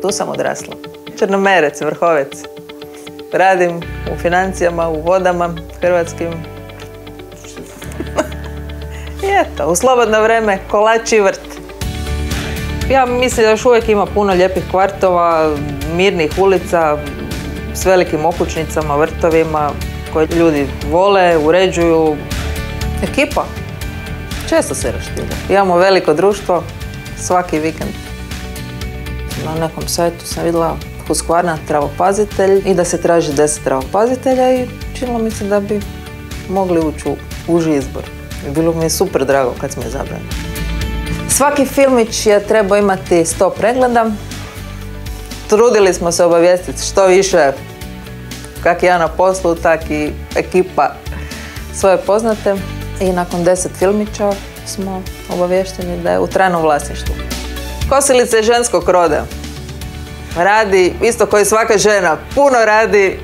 Tu sam odrasla. Črnomerec, Vrhovec. Radim u financijama, u vodama hrvatskim. I eto, u slobodno vreme kolač i vrt. Ja mislim da još uvijek ima puno lijepih kvartova, mirnih ulica, s velikim okućnicama, vrtovima, koje ljudi vole, uređuju. Ekipa. Često se raštilja. Imamo veliko društvo, svaki vikend. Na nekom sajtu sam vidjela Husqvarna travapazitelj i da se traži 10 travapazitelja i činilo mi se da bi mogli ući u uži izbor. I bilo mi je super drago kad smo izabrani. Svaki filmić je trebao imati 100 pregleda. Trudili smo se obavijestiti što više, kak ja na poslu, tak i ekipa svoje poznate. I nakon 10 filmića smo obavješteni da je u trajnom vlasništvu. Kosilica je ženskog roda. Radi, isto kao i svaka žena, puno radi.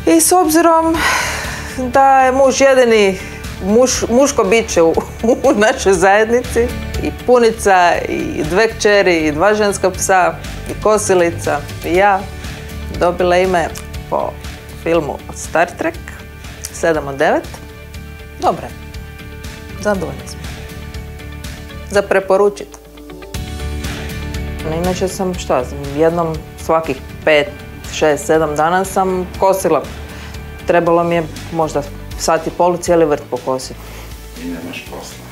I s obzirom da je muž jedini muško biće u našoj zajednici, i punica, i 2 kćeri, i 2 ženska psa, i kosilica, i ja, dobila ime po filmu Star Trek, 7 od 9. Dobre, zadovoljni smo. Za preporučiti. Inače sam, jednom svakih 5, 6, 7 dana sam kosila. Trebalo mi je možda sat i pol cijeli vrt pokositi. I nemaš posla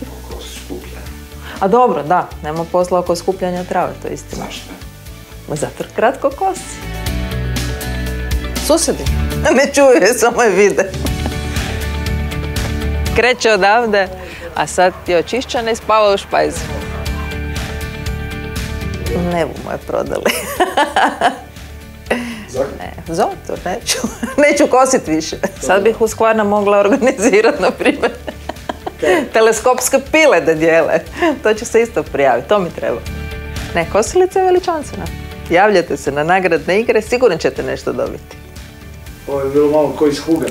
oko skupljanja. A dobro, da, nema posla oko skupljanja trave, to je istina. Zašto? Zato kratko kosi. Susedi. Ne čuje, samo je vide. Kreće odavde, a sad je očišćena i spava u špajzu. Ne bumo je prodali. Ne, zato neću. Neću kosit više. Sad bih Husqvarna mogla organizirati, na primjer, teleskopske pile da dijele. To ću se isto prijaviti, to mi treba. Ne, kosilica je veličanstvena. Javljate se na nagradne igre, sigurno ćete nešto dobiti. Ovo je bilo malo ko iz Huga.